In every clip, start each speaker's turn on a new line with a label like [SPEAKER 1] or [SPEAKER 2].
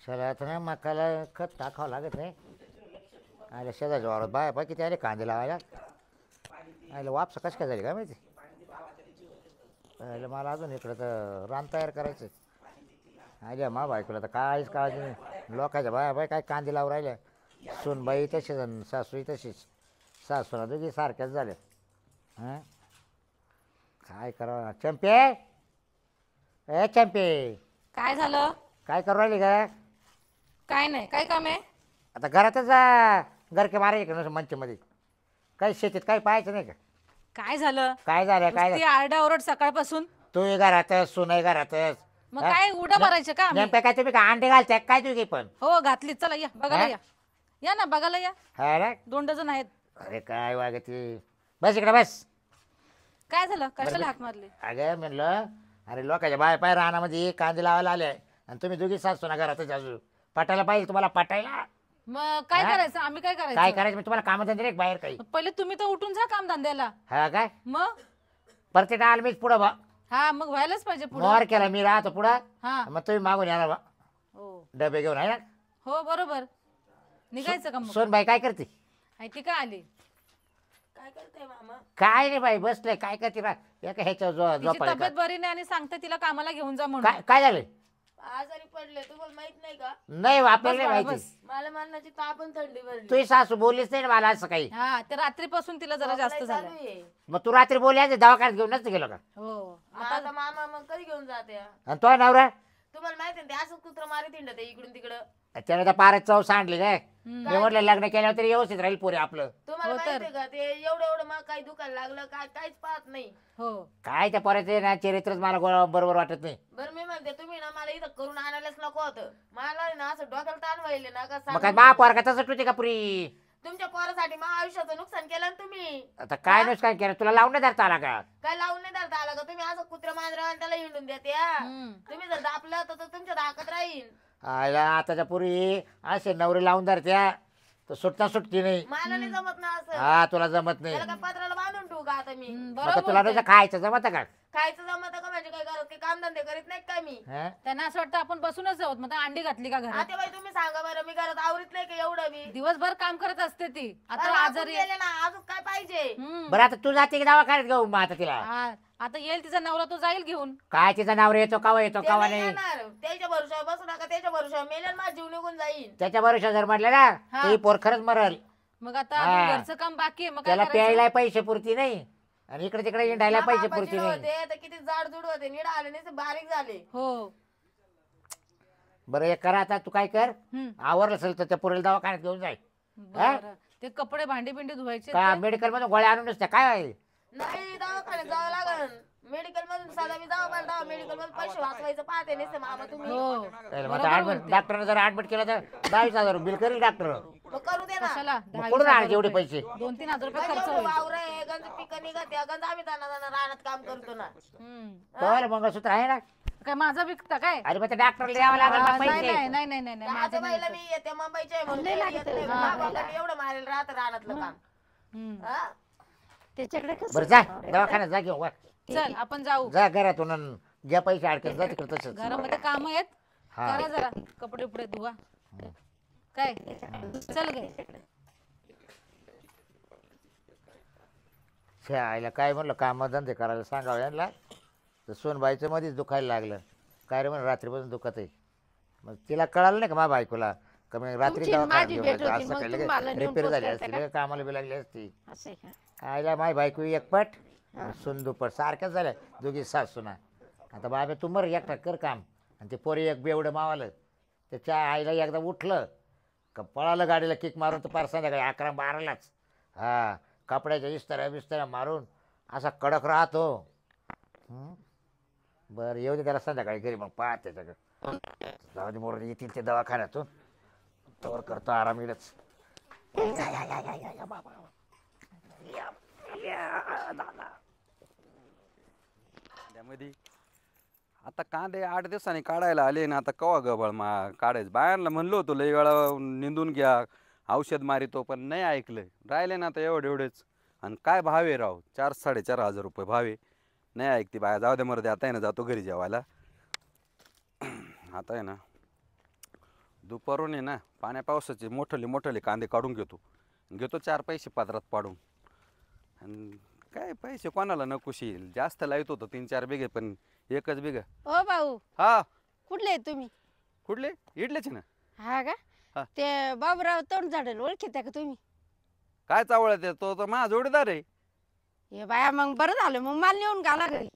[SPEAKER 1] चला आता ना मकाला खत टाकावं लागत नाही. आले शेजारच्या वावरात बाया पाय किती आले कांदे लावायला. आले वापसा कशी काय झाली काय माहिती. आले मला अजून इकडं तर रान तयार करायचं. आल्या मा बायकोला तर काहीच काळजी नाही. लोकांच्या बाया बाय काय कांदे लावून राहिल्या. सूनबाई तशीच आणि सासूई तशीच. सासूला दोघी सारख्याच झाल्या. हां काय करावं. चंपे ए चंपे
[SPEAKER 2] काय झालं?
[SPEAKER 1] काय करू राहिली का?
[SPEAKER 2] काय नाही. काय काम आहे?
[SPEAKER 1] आता घरातच जा. गरके मारायचे का मंचमध्ये. काही शेतीत काही पाहायचं नाही का?
[SPEAKER 2] काय झालं?
[SPEAKER 1] काय झालं काय
[SPEAKER 2] ती
[SPEAKER 1] झालं?
[SPEAKER 2] आरडाओरड सकाळपासून.
[SPEAKER 1] तू घरातच सुनई घरातच.
[SPEAKER 2] मग काय उड्या मारायचे का आम्ही?
[SPEAKER 1] नेमकं काय तुम्ही का अंडे घालताय काय तुम्ही पण?
[SPEAKER 2] हो घातली. चला या बघायला
[SPEAKER 1] हा?
[SPEAKER 2] या. या ना बघायला या.
[SPEAKER 1] हा ना.
[SPEAKER 2] 2 डझन आहेत.
[SPEAKER 1] अरे काय वागती. बस इकडे बस.
[SPEAKER 2] काय झालं? कशाला हाक मारली?
[SPEAKER 1] अगं म्हणलं अरे लोकांच्या बाय पाय रानामध्ये कांदे लावायला आले आणि तुम्ही दोघी सासू ना घरातच अजून पटायला पाहिजे तुम्हाला पटायला.
[SPEAKER 2] मग काय
[SPEAKER 1] हा?
[SPEAKER 2] करायचं? आम्ही काय
[SPEAKER 1] काय
[SPEAKER 2] करायचं?
[SPEAKER 1] करायचं मी तुम्हाला कामधंदे नाही बाहेर काही.
[SPEAKER 2] पहिले तुम्ही तर उठून जा काम धंद्याला.
[SPEAKER 1] हा काय
[SPEAKER 2] मग
[SPEAKER 1] परत आल मीच पुढं बा
[SPEAKER 2] हा मग व्हायलाच पाहिजे पुढे.
[SPEAKER 1] मोर केला मी राहतो पुढं.
[SPEAKER 2] हा
[SPEAKER 1] मग तुम्ही मागून येणार बा
[SPEAKER 2] हो
[SPEAKER 1] डबे घेऊन आहे ना.
[SPEAKER 2] हो बरोबर. निघायचं का मग?
[SPEAKER 1] सोनबाई काय करते?
[SPEAKER 2] आहे ती का आली? काय करते मामा?
[SPEAKER 1] काय नाही बाई बसले काय करते बा एका ह्याच्या
[SPEAKER 2] तिची तब्येत बरी नाही आणि सांगते तिला कामाला घेऊन जा म्हणून.
[SPEAKER 1] काय काय झालं?
[SPEAKER 3] आजारी पडले तुम्हाला माहित नाही का?
[SPEAKER 1] नाही आपल्याला नाही
[SPEAKER 2] बस,
[SPEAKER 1] माहिती.
[SPEAKER 2] बस.
[SPEAKER 3] मला मारण्याची ताप आणि थंडी भरली.
[SPEAKER 1] तुझी सासू बोललीच नाही ना मला असं काही.
[SPEAKER 2] हा ते रात्रीपासून तिला जरा जास्त
[SPEAKER 3] चालू
[SPEAKER 2] झालं.
[SPEAKER 3] आहे.
[SPEAKER 1] मग तू रात्री बोलली दवाखान्यात घेऊन नसतं गेलो का?
[SPEAKER 2] हो
[SPEAKER 3] मग आता मामा मग कधी घेऊन जाते?
[SPEAKER 1] आणि तो नवरा
[SPEAKER 3] तुम्हाला माहिती ना ते असं कुत्र मारी थिंडत इकडून तिकडं.
[SPEAKER 1] त्याने तर पारच चव सांडली काय.
[SPEAKER 2] हम्म.
[SPEAKER 1] मी म्हटलं लग्न केल्यावर तरी व्यवस्थित राहील पुरे आपलं.
[SPEAKER 3] तुम्हाला
[SPEAKER 2] हो तर.
[SPEAKER 3] माहितीये का ते एवढं एवढं मग काही दुखायला लागलं काय काहीच पाहत नाही.
[SPEAKER 2] हो
[SPEAKER 1] काय त्या पोराचे ना चरित्रच मला बरोबर वाटत नाही.
[SPEAKER 3] बरं मी म्हणते तुम्ही ना मला इथं करून आणायलाच नको होतं. मला ना असं डोक्याला ताण व्हायले ना का
[SPEAKER 1] मग काय
[SPEAKER 3] सांगू?
[SPEAKER 1] मा पोरगा तसंच होते का पुरी.
[SPEAKER 3] तुमच्या पोरासाठी मग आयुष्याचं नुकसान केलं ना तुम्ही.
[SPEAKER 1] आता काय नुसकान केलं तुला लावून नाही धरता आला का?
[SPEAKER 3] काय लावून नाही धरता आला का? तुम्ही असं कुत्र मांजरा त्याला हिंडून देते हा?
[SPEAKER 2] हम्म.
[SPEAKER 3] तुम्ही जर दापलं तर तो तुमच्या दाखत राहील.
[SPEAKER 1] आयला आताच्या पुरी असे नवरे लावून धरत्या तर सुटता सुटती नाही.
[SPEAKER 3] मला नाही जमत ना असं.
[SPEAKER 1] हा तुला जमत नाही.
[SPEAKER 3] त्याला काय पत्राला बांधून ठेवू का आता मी?
[SPEAKER 2] हम्म,
[SPEAKER 1] मग
[SPEAKER 2] बरोबर
[SPEAKER 1] तुला
[SPEAKER 2] बोलते.
[SPEAKER 1] नुसतं खायचं जमत का?
[SPEAKER 3] खायचं जमत का म्हणजे काय करत? काम धंदे करीत नाही का मी?
[SPEAKER 1] हा?
[SPEAKER 2] त्यांना असं वाटतं आपण बसूनच आहोत. मग अंडी घातली का घरात?
[SPEAKER 3] आता बाई तुम्ही सांगा बरं मी घरात आवरीत नाही का एवढं मी?
[SPEAKER 2] दिवसभर काम करत असते ती. आता
[SPEAKER 3] बरं, आपण
[SPEAKER 2] आजारी आहे.
[SPEAKER 3] गेले ना अजून काय पाहिजे?
[SPEAKER 2] हम्म.
[SPEAKER 1] बरं आता तू जाते की दवाखान्यात घेऊ मग आता तिला.
[SPEAKER 2] हा, आता येईल तिचा नवरा तो जाईल घेऊन.
[SPEAKER 1] काय तिचा नवरा येतो कवा येतो
[SPEAKER 3] ते
[SPEAKER 1] कवा
[SPEAKER 3] नाही
[SPEAKER 1] नाही.
[SPEAKER 3] येणार. त्याच्या भरोशावर बसू नका. त्याच्या भरोशावर मेल्यान माझा जीव निघून जाईल.
[SPEAKER 1] त्याच्या भरोशा जर म्हटलं ना
[SPEAKER 2] हा.
[SPEAKER 1] तर ही पोर खरंच मरल.
[SPEAKER 2] मग आता
[SPEAKER 1] हा.
[SPEAKER 2] अजून घरचं काम बाकी आहे. मग काय
[SPEAKER 1] त्याला
[SPEAKER 2] करायचं?
[SPEAKER 1] प्यायला पैसे पुरती नाही आणि इकडे तिकडे हिंडायला
[SPEAKER 3] मा
[SPEAKER 1] पैसे
[SPEAKER 3] बापाचे
[SPEAKER 1] पुरती नाही.
[SPEAKER 3] होते तर किती जाड जुड होते निडा आले नाही तर बारीक झाले.
[SPEAKER 2] हो
[SPEAKER 1] बरं एक करा आता तू काय कर
[SPEAKER 2] हम्म.
[SPEAKER 1] आवरलं असेल तर त्या पुरेल दवाखान्यात घेऊन जाय.
[SPEAKER 2] बरं. ते कपडे भांडी बिंडी धुवायचे
[SPEAKER 1] का
[SPEAKER 2] ते.
[SPEAKER 1] मेडिकल मधून गोळ्या आणून नसत्या काय आहे?
[SPEAKER 3] नाही दवाखान्यात जावं लागल. मेडिकल मधून साधा मी जावं पण दवा मेडिकल मधून पैसे वाचवायचं पाहते नसते मामा तुम्ही.
[SPEAKER 2] हो
[SPEAKER 1] त्याला मग
[SPEAKER 2] बरोबर
[SPEAKER 1] ऍडमिट
[SPEAKER 2] बोलते.
[SPEAKER 1] डॉक्टरने जर ऍडमिट केलं तर 22,000 बिल करेल डॉक्टर.
[SPEAKER 3] मग करू दे ना.
[SPEAKER 2] कशाला?
[SPEAKER 1] मग
[SPEAKER 2] 10,000
[SPEAKER 1] कुठून आणायचे एवढे
[SPEAKER 2] रुपये.
[SPEAKER 1] पैसे?
[SPEAKER 2] 2-3 हजार रुपये
[SPEAKER 3] गंज
[SPEAKER 2] खर्च
[SPEAKER 3] एवढे
[SPEAKER 2] होईल.
[SPEAKER 3] वावर आहे गंज पिकं निघत आहे, गंज आम्ही दाना दाना रानात काम करतो ना.
[SPEAKER 2] हम्म.
[SPEAKER 1] कळलं मंगळसूत्र आहे ना?
[SPEAKER 2] काय माझा विकता काय?
[SPEAKER 1] अरे मग ते डॉक्टरला द्यावं लागेल ना
[SPEAKER 2] नाही नाही
[SPEAKER 1] पैसे.
[SPEAKER 2] नाही नाही नाही नाही,
[SPEAKER 3] त्या
[SPEAKER 2] माझं
[SPEAKER 3] आजोबाईला
[SPEAKER 2] नाही
[SPEAKER 3] मी येते मुंबईच्या आहे म्हणून काही येत नाही. बाबाकडे एवढं मारेल राहत रानातलं काम.
[SPEAKER 2] हम्म.
[SPEAKER 3] हा?
[SPEAKER 4] त्याच्याकडे कसं
[SPEAKER 1] बरं जा दवाखान्यात जा घेऊ वा.
[SPEAKER 2] चल आपण जाऊ.
[SPEAKER 1] जा घरातून आणि ज्या पैसे अडकेल जा तिकडे तसंच.
[SPEAKER 2] घरामध्ये काम आहेत.
[SPEAKER 1] हा.
[SPEAKER 2] करा जरा कपडे उपडे धुवा. काय चल गे.
[SPEAKER 1] छे आईला काय म्हणलं कामधंदे करायला सांगावं यांना तर सोनबाईचं मध्येच दुखायला लागलं. काय रे म्हणून रात्रीपासून दुखत आहे. मग तिला कळालं नाही का माझ्या बायकोला का मी रात्री
[SPEAKER 4] तुमची
[SPEAKER 1] दवाखान्यात
[SPEAKER 4] माझी
[SPEAKER 1] घेऊन
[SPEAKER 4] भेट
[SPEAKER 1] जायचं.
[SPEAKER 4] होती,
[SPEAKER 1] असं
[SPEAKER 4] मग
[SPEAKER 1] काही
[SPEAKER 4] तुम्हाला
[SPEAKER 1] लगेच
[SPEAKER 4] नेऊन
[SPEAKER 1] रिपेअर झाली
[SPEAKER 4] पोचवायचं
[SPEAKER 1] असती
[SPEAKER 4] का?
[SPEAKER 1] लगेच कामाला बी लागली असती.
[SPEAKER 4] असं आहे का?
[SPEAKER 1] आईला माझी बायको एकपट सून दुप्पट सारख्याच झाल्या दोघी सासूना. आता बाबा तू मर एकटा कर काम आणि ते पोरी एक बेवडं मावालं त्याच्या आईला एकदा उठलं का पळालं गाडीला किक मारून तर पार संध्याकाळी 11-12लाच. हा कपड्याच्या इस्ताऱ्या बिस्ताऱ्या मारून असा कडक राहतो. बरं येऊ दे त्याला संध्याकाळी घरी मग पाहत त्याच्याकडं. जाऊ दे मोर येतील ते दवाखान्यातून तवर करतो आराम इडच.
[SPEAKER 5] त्यामध्ये आता कांदे 8 दिवसांनी काढायला आले ना. आता कवा गबळ काढायचं बायांना म्हणलो होतो लई वेळा निंदून घ्या औषध मारितो पण नाही ऐकलं. राहिले ना आता एवढेच. आणि काय भाव आहे राव 4-4.5 हजार रुपये भाव आहे. नाही ऐकते बाया. जाऊ दे मरते आता आहे ना जातो घरी जेवायला. आता आहे ना दुपारून आहे ना पाण्या पावसाचे मोठले कांदे काढून घेतो 4 पैसे पदरात पाडून. आणि काय पैसे कोणाला नकोशी येईल. जास्त लावत होतो 3-4 बिघे पण 1च बिघा.
[SPEAKER 4] ओ भाऊ
[SPEAKER 5] हा
[SPEAKER 4] कुठले आहे तुम्ही?
[SPEAKER 5] कुठले इडलेच ना.
[SPEAKER 4] हा
[SPEAKER 5] हा.
[SPEAKER 4] का ते बाबूराव तोंड झाडेल ओळखीत्या का तुम्ही?
[SPEAKER 5] काय चावळत तो तर माझा जोडीदार आहे.
[SPEAKER 4] हे बाया मग बरं झालं मग मला नेऊन घाला घरी.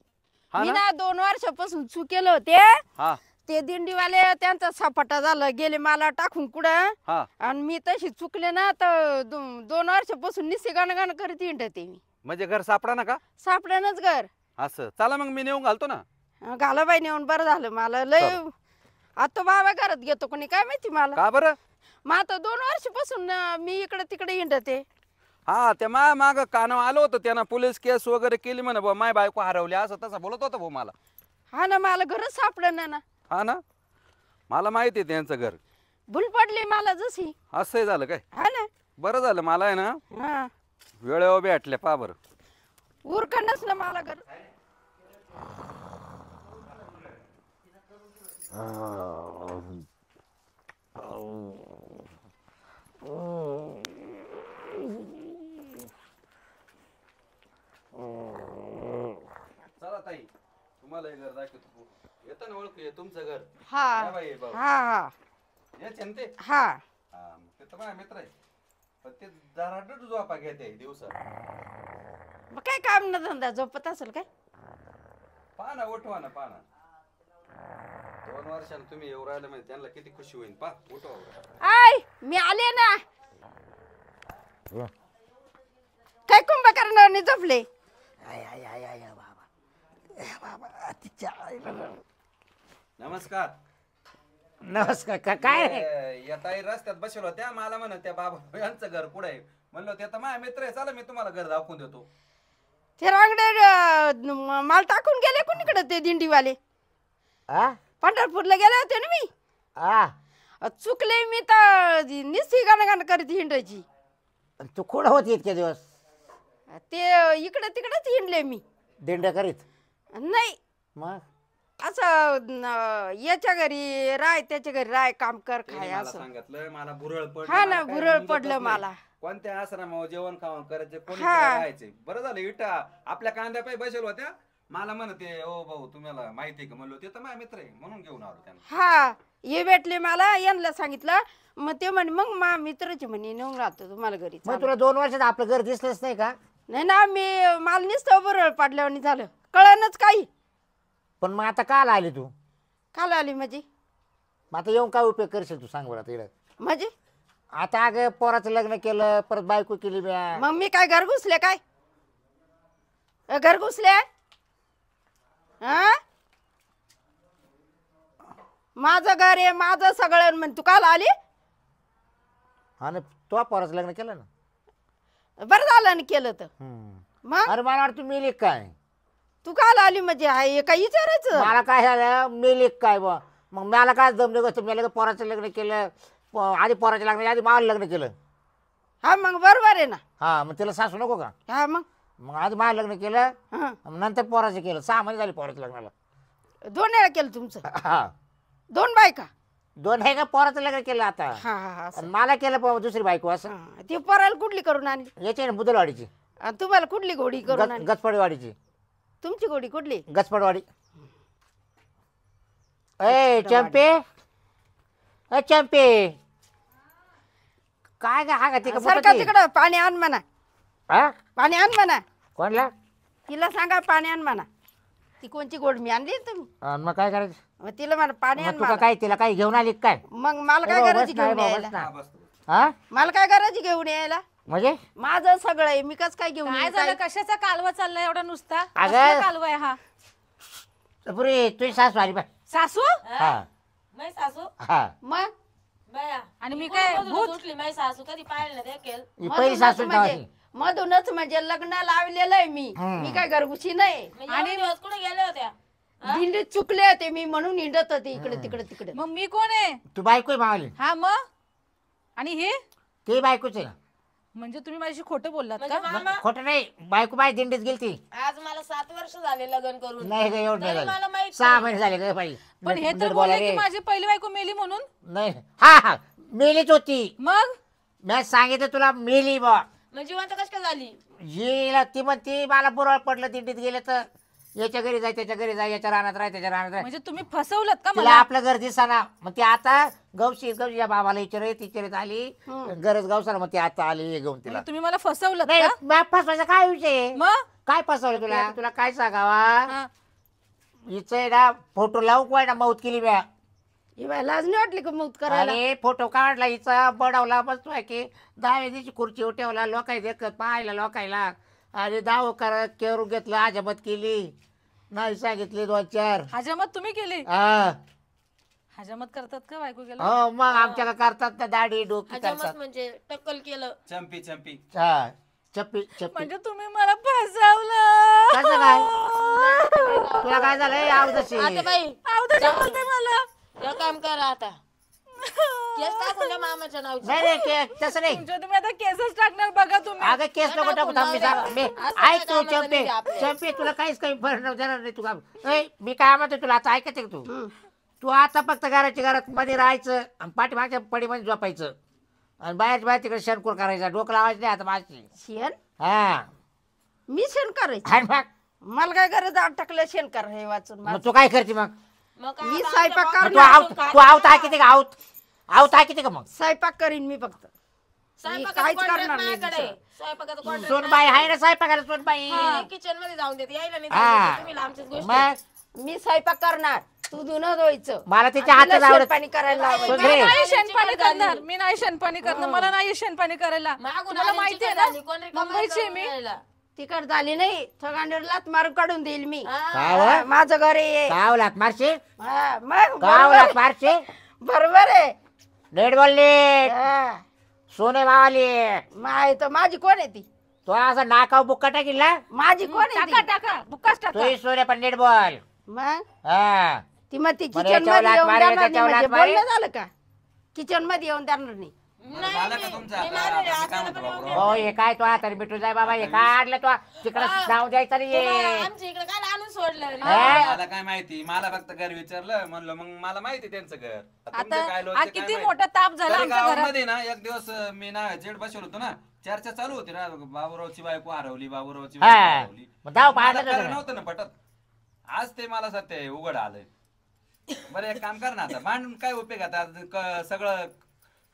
[SPEAKER 5] हा
[SPEAKER 4] मी
[SPEAKER 5] ना
[SPEAKER 4] ना 2 वर्षापासून चुकेलं होते.
[SPEAKER 5] हा
[SPEAKER 4] ते दिंडीवाले त्यांचा सपाटा झालं गेले मला टाकून कुठं.
[SPEAKER 5] हा
[SPEAKER 4] आणि मी तशी चुकले ना तर 2 वर्षापासून निस्सी गाणं करीत हिंडते मी.
[SPEAKER 5] म्हणजे घर सापडा ना का
[SPEAKER 4] सापड्यानच घर.
[SPEAKER 5] असं चला मग मी नेऊन घालतो ना.
[SPEAKER 4] घाला बाई नेऊन बरं झालं मला लय. आता बाबा घरात घेतो कोणी काय माहिती मला.
[SPEAKER 5] का बरं.
[SPEAKER 4] मग आता 2 वर्षापासून मी इकडे तिकडे हिंडते.
[SPEAKER 5] हा ते माग कानावर आलो होतं त्यानं पोलीस केस वगैरे केली म्हणे बा माय बायको हरवली असं तसं बोलत होतं भाऊ मला.
[SPEAKER 4] हा ना मला घरच सापडलं ना.
[SPEAKER 5] हा ना मला माहिती आहे त्यांचं घर.
[SPEAKER 4] भूल पडली मला जशी.
[SPEAKER 5] असंही झालं काय.
[SPEAKER 4] हा ना.
[SPEAKER 5] बरं झालं मला आहे ना
[SPEAKER 4] हा
[SPEAKER 5] वेळेवर भेटल्या पा बरं.
[SPEAKER 4] उरकणच ना मला घर.
[SPEAKER 5] चला ताई तुम्हाला घर दाखवतो. येतं ना ओळखू हे तुमचं घर.
[SPEAKER 4] हा
[SPEAKER 5] या बाई, भाऊ.
[SPEAKER 4] हा हा
[SPEAKER 5] हेच आहे ना ते.
[SPEAKER 4] हा
[SPEAKER 5] हा ते तर माझा मित्र आहे पण ते जरा झोपा घेते दिवसा.
[SPEAKER 4] मग काय काम ना धंदा झोपत असेल काय.
[SPEAKER 5] पाहा उठवा ना 2 वर्षांनी तुम्ही येऊ राहिले म्हणजे त्यांना किती खुशी होईल. पा उठवा.
[SPEAKER 4] आय मी आले ना. काय कुंभकर्णाने झोपले.
[SPEAKER 5] नमस्कार.
[SPEAKER 1] नमस्कार काय
[SPEAKER 5] या ताई रस्त्यात बसलो होत्या मला म्हणत त्या बाबा यांचं घर कुठे आहे. म्हणलं ते तर माझ्या मित्र आहे चला मी तुम्हाला घर दाखवून देतो.
[SPEAKER 4] ते रांगडे माल टाकून गेले कोणीकडे ते दिंडीवाले.
[SPEAKER 1] हा
[SPEAKER 4] पंढरपूरला गेले होते ना मी.
[SPEAKER 1] हा
[SPEAKER 4] चुकले मी तर निस्ती गाणं करीत हिंडायची.
[SPEAKER 1] तू कुठं होती इतके दिवस.
[SPEAKER 4] ते इकडे तिकडेच हिंडले मी.
[SPEAKER 1] दिंड करीत
[SPEAKER 4] नाही
[SPEAKER 1] मग
[SPEAKER 4] असं याच्या घरी राय त्याच्या घरी राय काम कर
[SPEAKER 5] त्यांनी
[SPEAKER 4] खाय
[SPEAKER 5] मला
[SPEAKER 4] असं.
[SPEAKER 5] सांगितलं मला भुरळ पडलं.
[SPEAKER 4] हा
[SPEAKER 5] मला
[SPEAKER 4] ना
[SPEAKER 5] काय
[SPEAKER 4] भुरळ
[SPEAKER 5] समजतच
[SPEAKER 4] पडलं
[SPEAKER 5] नाही.
[SPEAKER 4] मला.
[SPEAKER 5] कोणत्या आश्रमावर जेवण खावण करायचे कोणी
[SPEAKER 4] हा.
[SPEAKER 5] राहायचे. बरं झालं इटा आपल्या कांद्या पायी बसेल होत्या. मला म्हणते ओ भाऊ तुम्हाला माहिती आहे का. म्हणलो ते तर माझा मित्र आहे म्हणून घेऊन आलो त्यांना.
[SPEAKER 4] हा ये भेटले मला यांना सांगितलं. मग ते म्हणे मग मा मित्राचे म्हणे नेऊन राहतो तुम्हाला घरी.
[SPEAKER 1] मग तुला 2 वर्षात आपलं घर दिसलंच नाही का.
[SPEAKER 4] नाही ना मी मला नुसतं बरं पडल्यावर झालं कळणच काही.
[SPEAKER 1] पण मग आता काल आली तू.
[SPEAKER 4] काल आली म्हणजे
[SPEAKER 1] मग आता येऊन काय उपयोग करशील तू सांग बरं तिकडे.
[SPEAKER 4] म्हणजे
[SPEAKER 1] आता अगं पोराचं लग्न केलं परत बायको केली म्या.
[SPEAKER 4] मग मी काय घर घुसले काय. घर घुसले हा. माझं घर आहे माझं सगळं म्हण तू काल आली.
[SPEAKER 1] हा ना तो पोराचं लग्न केलं ना.
[SPEAKER 4] बरं झालं ना केलं तर. मग
[SPEAKER 1] अरे मला वाटतं मेली काय.
[SPEAKER 4] तू काल आली म्हणजे आहे काय विचारायचं.
[SPEAKER 1] मला काय झालं मेली काय बा. मग मला काय जमले गोष्ट मी लगेच पोराचं लग्न केलं. आधी पोराच्या लग्नाच्या आधी मला लग्न केलं.
[SPEAKER 4] हा मग बरोबर आहे ना.
[SPEAKER 1] हा मग तिला सासू नको का.
[SPEAKER 4] हा मग
[SPEAKER 1] मग आधी मला लग्न केलं
[SPEAKER 4] हा
[SPEAKER 1] नंतर पोराचं केलं. 6 महिने झाले पोराच्या लग्नाला.
[SPEAKER 4] 2 वेळा केलं तुमचं.
[SPEAKER 1] हा
[SPEAKER 4] 2 बायका.
[SPEAKER 1] 2 आहे का पोराचं लग्न केलं आता.
[SPEAKER 4] हा हा हा
[SPEAKER 1] आणि मला केलं दुसरी बायको असं.
[SPEAKER 4] हा. ती पोराला कुठली करून आणली.
[SPEAKER 1] याची आहे ना बुदलवाडीची.
[SPEAKER 4] आणि तुम्हाला कुठली घोडी करून आणली.
[SPEAKER 1] गचपडवाडीची.
[SPEAKER 4] तुमची घोडी कुठली.
[SPEAKER 1] गचपडवाडी. ए चंपे ए चंपे काय ग हा का तिकडं
[SPEAKER 4] सरका तिकडं पाणी आण म्हणा.
[SPEAKER 1] हा
[SPEAKER 4] पाणी आण म्हणा.
[SPEAKER 1] कोणला.
[SPEAKER 4] तिला सांगा पाणी आण म्हणा. ती कोणची गोड मी आणली तुम्ही.
[SPEAKER 1] मग काय करायचं.
[SPEAKER 4] मग तिला म्हणा पाणी आण
[SPEAKER 1] मग तुका
[SPEAKER 4] म्हणा.
[SPEAKER 1] काय तिला काही घेऊन आली काय.
[SPEAKER 4] मग मला काय करायची घेऊन यायला.
[SPEAKER 5] हा बस.
[SPEAKER 1] हा
[SPEAKER 4] मला काय करायची घेऊन यायला.
[SPEAKER 1] म्हणजे
[SPEAKER 4] माझं सगळं आहे मी कस काय घेऊन
[SPEAKER 2] काय
[SPEAKER 4] येईन
[SPEAKER 2] झालं
[SPEAKER 4] काय?
[SPEAKER 2] कशाचा कालवा चाललाय एवढा नुसता.
[SPEAKER 1] अगं.
[SPEAKER 2] कसला कालवा आहे हा.
[SPEAKER 1] पुरी तुझी सासू आली बा.
[SPEAKER 2] सासू.
[SPEAKER 1] हा
[SPEAKER 3] मै सासू
[SPEAKER 1] हा
[SPEAKER 4] मग
[SPEAKER 3] बाया
[SPEAKER 2] आणि मी काय भूत.
[SPEAKER 3] उठली मै सासू कधी पाहिलं ना देखील.
[SPEAKER 1] ही पहिली सासू
[SPEAKER 4] मधूनच म्हणजे लग्न लावलेलं आहे मी. मी काय घरगुशी नाही.
[SPEAKER 3] आणि दिवस कुठे गेल्या होत्या.
[SPEAKER 4] दिंडीत चुकले होते मी म्हणून हिंडत होते इकडे तिकडे तिकडे.
[SPEAKER 2] मग मी कोण आहे.
[SPEAKER 1] तू बायको मावली.
[SPEAKER 2] हा मग आणि हे
[SPEAKER 1] ते बायकोच आहे ना.
[SPEAKER 2] म्हणजे तुम्ही माझ्याशी खोटं बोललात
[SPEAKER 3] म्हणजे
[SPEAKER 2] का
[SPEAKER 3] मामा
[SPEAKER 1] खोटं नाही, बायको बाय दिंडीत गेली ती.
[SPEAKER 3] आज मला 7 वर्ष झाले लग्न करून.
[SPEAKER 1] नाही ग एवढं नाही
[SPEAKER 3] तरी मला
[SPEAKER 1] झालं,
[SPEAKER 3] माहित
[SPEAKER 1] 6
[SPEAKER 3] नाही.
[SPEAKER 1] महिने झाले ग बाई.
[SPEAKER 2] पण हे
[SPEAKER 1] नीट
[SPEAKER 2] तर
[SPEAKER 1] बोला
[SPEAKER 2] बोलले की
[SPEAKER 1] रे.
[SPEAKER 2] माझी पहिली बायको मेली म्हणून.
[SPEAKER 1] नाही हा मेलीच होती.
[SPEAKER 2] मग
[SPEAKER 1] मी सांगितलं तुला मेली बा.
[SPEAKER 3] मग जिवंत कशी काय झाली?
[SPEAKER 1] येईल ती म्हणती मला बुरळ पडलं दिंडीत गेले तर, याच्या घरी जाय त्याच्या घरी जाय, याच्या रानात राह त्याच्या रानात राह.
[SPEAKER 2] म्हणजे तुम्ही फसवलत का
[SPEAKER 1] तिला
[SPEAKER 2] मला?
[SPEAKER 1] आपलं घर दिसाना. मग ती आता गवशी या बाबाला विचारित आली गरज गावसाना. मग ती आता आली हे घेऊन तिला.
[SPEAKER 2] म्हणजे तुम्ही मला फसवलत
[SPEAKER 1] नाही
[SPEAKER 2] का?
[SPEAKER 1] मॅप फसवायचा काय विषय आहे?
[SPEAKER 2] मग
[SPEAKER 1] काय फसवलं तुला? तुला काय सांगावा,
[SPEAKER 2] हा.
[SPEAKER 1] हिचं ना फोटो लावून काय ना मौत केली म्या.
[SPEAKER 4] ही बाई लाज नाही वाटली का मौत करायला?
[SPEAKER 1] अरे फोटो काढला हिचा बडवला बसतोय की 10व्या दिवशी खुर्ची ठेवला लोकाय देखत पाहायला लोकायला. अरे दाव करत केरून घेतलं, आजमत केली, नाही सांगितले 2-4.
[SPEAKER 2] हजामत तुम्ही केली?
[SPEAKER 1] हा
[SPEAKER 2] हजामत करतात का बायको गेला?
[SPEAKER 1] हो मग आमच्याला करतात ना दाढी डोकी
[SPEAKER 3] हजामत
[SPEAKER 1] करतात.
[SPEAKER 3] म्हणजे टक्कल केलं.
[SPEAKER 5] चंपी चंपी.
[SPEAKER 1] हा चप्पी चप्पी.
[SPEAKER 2] म्हणजे तुम्ही मला फसवलं.
[SPEAKER 1] कसं काय? तुला काय झालंय आवदशी?
[SPEAKER 3] आता बाई
[SPEAKER 2] अवधूत बोलते मला.
[SPEAKER 3] हे काम करा आता. केस टाकून द्या मामाच्या नावची.
[SPEAKER 1] नाही रे तसं नाही.
[SPEAKER 2] तुमच्या तुम्ही आता केसच टाकणार बघा तुम्ही.
[SPEAKER 1] अगं केस नको टाकू थांब मी सांग- मी
[SPEAKER 3] असं
[SPEAKER 1] ऐक
[SPEAKER 3] काय
[SPEAKER 1] तू
[SPEAKER 3] कामाचं
[SPEAKER 1] चंपे
[SPEAKER 3] नाही आपल्या.
[SPEAKER 1] चंपे तुला काहीच काही फरक देणार नाही. तू काम मी काय म्हणतो तुला आता ऐकते का तू? तू आता फक्त घरात मध्ये राहायचं आणि पाठीमागच्या पडीमध्ये झोपायचं आणि बाहेर तिकडे शनकूर करायचा. डोकं लावायचं नाही आता माझी.
[SPEAKER 4] शेण?
[SPEAKER 1] हा
[SPEAKER 4] मी शेण करायची?
[SPEAKER 1] आणि मग
[SPEAKER 4] मला काय गरज टाकलं शेण कर हे वाचून
[SPEAKER 1] मग तू काय करते मग?
[SPEAKER 3] मग काय
[SPEAKER 4] मी
[SPEAKER 3] आता
[SPEAKER 4] स्वयंपाक
[SPEAKER 3] आमच्या
[SPEAKER 1] मग
[SPEAKER 4] करणार.
[SPEAKER 1] तू आवत ऐकते का? आवत ऐकते का मग?
[SPEAKER 4] स्वयंपाक करीन मी फक्त.
[SPEAKER 3] स्वयंपाकाचं
[SPEAKER 4] काहीच
[SPEAKER 3] contract
[SPEAKER 4] करणार नाही
[SPEAKER 3] माझ्याकडे.
[SPEAKER 4] दुसरं.
[SPEAKER 3] स्वयंपाकाचं contract
[SPEAKER 1] सोनबाई आहे ना स्वयंपाकाला सोनबाई?
[SPEAKER 3] किचन मध्ये जाऊन देते. यायला नाही
[SPEAKER 1] हा.
[SPEAKER 3] जाऊन देते. तुम्ही लांबचीच गोष्ट.
[SPEAKER 1] मग
[SPEAKER 4] मी स्वयंपाक करणार, तू धुणं धुवायचं.
[SPEAKER 1] मला तिच्या
[SPEAKER 4] आणि
[SPEAKER 1] हातात
[SPEAKER 4] तुला
[SPEAKER 1] आवडत.
[SPEAKER 4] शेणपाणी करायला लावायचं.
[SPEAKER 1] सुंदरे.
[SPEAKER 2] मी नाही
[SPEAKER 3] गाडीची
[SPEAKER 2] शेणपाणी
[SPEAKER 3] पण झाली.
[SPEAKER 2] करणार. मी नाही शेणपाणी करणार. मला नाही शेणपाणी करायला.
[SPEAKER 3] मागून
[SPEAKER 2] तुम्हाला
[SPEAKER 3] आलेली
[SPEAKER 2] माहिती आहे
[SPEAKER 3] चिकन
[SPEAKER 2] ना
[SPEAKER 3] झाली. कोण रिकामं
[SPEAKER 2] मुंबईची आहे
[SPEAKER 3] करून
[SPEAKER 2] मी.
[SPEAKER 3] यायला.
[SPEAKER 4] तिकड झाली नाही थगांडीवर लात मारून काढून देईल मी.
[SPEAKER 1] काय व?
[SPEAKER 4] हा, माझं घर आहे.
[SPEAKER 1] कावलात मारशी?
[SPEAKER 4] हा, मग
[SPEAKER 1] कावलात
[SPEAKER 4] बरोबर
[SPEAKER 1] मारशी?
[SPEAKER 4] बरोबर आहे.
[SPEAKER 1] नेट बोलली
[SPEAKER 4] हा,
[SPEAKER 1] सोने मावाली.
[SPEAKER 4] माय तर माझी कोण आहे ती?
[SPEAKER 1] तो असा नाकाव बुक्का टाकील ना
[SPEAKER 4] माझी कोण आहे
[SPEAKER 2] टाका
[SPEAKER 4] ती?
[SPEAKER 2] टाका बुक्काच टाका.
[SPEAKER 1] तोही सोने पण नेट बोल.
[SPEAKER 4] मग
[SPEAKER 1] हा
[SPEAKER 4] ती मग ती
[SPEAKER 1] बरं,
[SPEAKER 4] किचन
[SPEAKER 1] याच्यावर
[SPEAKER 4] मध्ये
[SPEAKER 1] लाथ
[SPEAKER 4] येऊन
[SPEAKER 1] मारेल,
[SPEAKER 4] देणार नाही
[SPEAKER 1] त्याच्यावर
[SPEAKER 4] म्हणजे
[SPEAKER 1] लाथ मारेल.
[SPEAKER 4] बोलणं झालं का? किचन मध्ये येऊन देणार नाही.
[SPEAKER 3] नाही,
[SPEAKER 5] झालं का
[SPEAKER 3] मी-
[SPEAKER 5] तुमचं
[SPEAKER 3] मी
[SPEAKER 5] आता?
[SPEAKER 3] मारेल.
[SPEAKER 5] मी काय
[SPEAKER 3] आजकाल
[SPEAKER 5] म्हणतो
[SPEAKER 3] पण येऊन
[SPEAKER 5] बाबूराव?
[SPEAKER 3] देते.
[SPEAKER 1] हो हे काय तो आता मिठू जाय बाबा हे काढलं तो तिकडं नाव द्यायचं
[SPEAKER 3] तुम्हाला
[SPEAKER 1] नाही.
[SPEAKER 3] आमच्या इकडे काय आणून सोडलं
[SPEAKER 1] हा?
[SPEAKER 5] मला काय माहिती, मला फक्त घर विचारलं म्हणलं मग मला माहिती त्यांचं घर. आता तुमचं काय
[SPEAKER 2] आता
[SPEAKER 5] लोकचं
[SPEAKER 2] हा
[SPEAKER 5] काय
[SPEAKER 2] किती
[SPEAKER 5] माहिती?
[SPEAKER 2] मोठा ताप झाला
[SPEAKER 5] तरी
[SPEAKER 2] आमच्या घरात.
[SPEAKER 5] गावामध्ये ना एक दिवस मी ना जेड बसवलं होतो ना, चर्चा चालू होती ना, बाबूरावची बायको हरवली, बाबूरावची बायको
[SPEAKER 1] हा
[SPEAKER 5] हरवली.
[SPEAKER 1] मग धाव
[SPEAKER 5] मला
[SPEAKER 1] पाडलं
[SPEAKER 5] खरं
[SPEAKER 1] का?
[SPEAKER 5] नव्हतं ना पटत. आज ते मला सत्य उघड आलंय. बरं एक काम कर ना आता, भांडून काय उपयोग आता, सगळं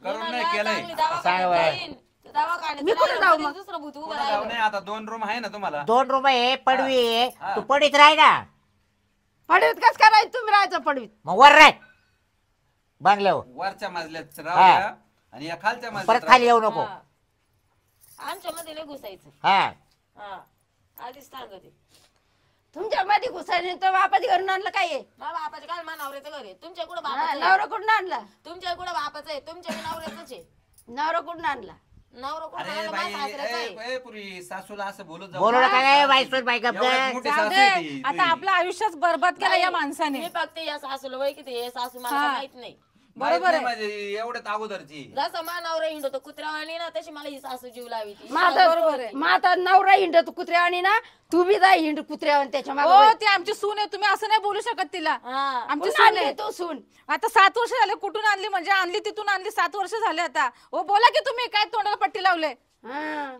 [SPEAKER 5] करून नाही केलंय.
[SPEAKER 1] सांग बाई.
[SPEAKER 4] मी कुठे जाऊ मग?
[SPEAKER 3] दुसरं भूत उभं
[SPEAKER 5] पुढं जाऊ
[SPEAKER 3] राहिलं.
[SPEAKER 5] नाही आता, 2 रूम आहे ना तुम्हाला.
[SPEAKER 1] 2 रूम आहे पडवी आहे.
[SPEAKER 5] हा.
[SPEAKER 1] तू पडीत राही ना.
[SPEAKER 4] पडवीत कस करायचं? तुम्ही राहायचं पडवीत.
[SPEAKER 1] मग वर राह बांगल्यावर.
[SPEAKER 5] वरच्या मजल्यात राहू
[SPEAKER 1] हा.
[SPEAKER 5] द्या आणि या खालच्या
[SPEAKER 1] परत
[SPEAKER 5] मजल्यात
[SPEAKER 1] खाली येऊ नको.
[SPEAKER 3] हा. आमच्या मध्ये नाही घुसायचं.
[SPEAKER 1] हा
[SPEAKER 3] हा आधीच सांगते.
[SPEAKER 4] तुमच्या मध्ये घुसायला तर बापाची घरून आणलं काय आहे?
[SPEAKER 3] मा बापाच्या काय मा नवऱ्याचं घर आहे. तुमच्या कुठं
[SPEAKER 4] हा,
[SPEAKER 3] बापाचं आहे?
[SPEAKER 4] नवरा कुठून आणला?
[SPEAKER 3] तुमच्या कुठं बापाचं आहे? तुमच्या नवऱ्याचंच आहे.
[SPEAKER 4] नवरा कुठून आणला?
[SPEAKER 3] नवरा कुठं
[SPEAKER 5] अरे
[SPEAKER 3] आणलं?
[SPEAKER 5] बाई,
[SPEAKER 3] माझ्या सासऱ्याचं आहे.
[SPEAKER 5] पुरी सासूला असं बोलत जाऊ
[SPEAKER 1] बोलू
[SPEAKER 5] नका.
[SPEAKER 1] नका काय बाई सोड बाई गप
[SPEAKER 5] एवढ्यात
[SPEAKER 1] गप.
[SPEAKER 5] मोठी
[SPEAKER 2] जाऊ
[SPEAKER 5] सासू
[SPEAKER 2] दे.
[SPEAKER 5] आहे ती,
[SPEAKER 2] आता
[SPEAKER 5] तुझी.
[SPEAKER 2] आपलं आयुष्यच बरबाद केलं या माणसाने.
[SPEAKER 3] मी फक्त या सासूला वय किती आहे सासू मला
[SPEAKER 2] हा.
[SPEAKER 3] काय माहित नाही.
[SPEAKER 2] बरोबर आहे.
[SPEAKER 5] माझी एवढ्यात अगोदरची.
[SPEAKER 3] जसं मा नवरा हिंडतो कुत्र्यावाणी ना तशी मला ही सासू जीव लावी ती.
[SPEAKER 4] माझा माझा नवरा हिंड तू कुत्र्या आणि ना तू बी जाय हिंड कुत्र्यावर त्याच्या
[SPEAKER 2] हो
[SPEAKER 4] मागे.
[SPEAKER 2] ती आमची सून आहे. तुम्ही असं नाही बोलू शकत तिला.
[SPEAKER 3] हा.
[SPEAKER 2] आमची
[SPEAKER 4] कुठून
[SPEAKER 2] सून
[SPEAKER 4] आणली
[SPEAKER 2] आहे.
[SPEAKER 4] तू सून?
[SPEAKER 2] आता 7 वर्ष झाले. कुठून आणली म्हणजे आणली तिथून आणली. 7 वर्ष झाले आता. हो बोला की तुम्ही काय तोंडाला पट्टी लावले.
[SPEAKER 4] हा.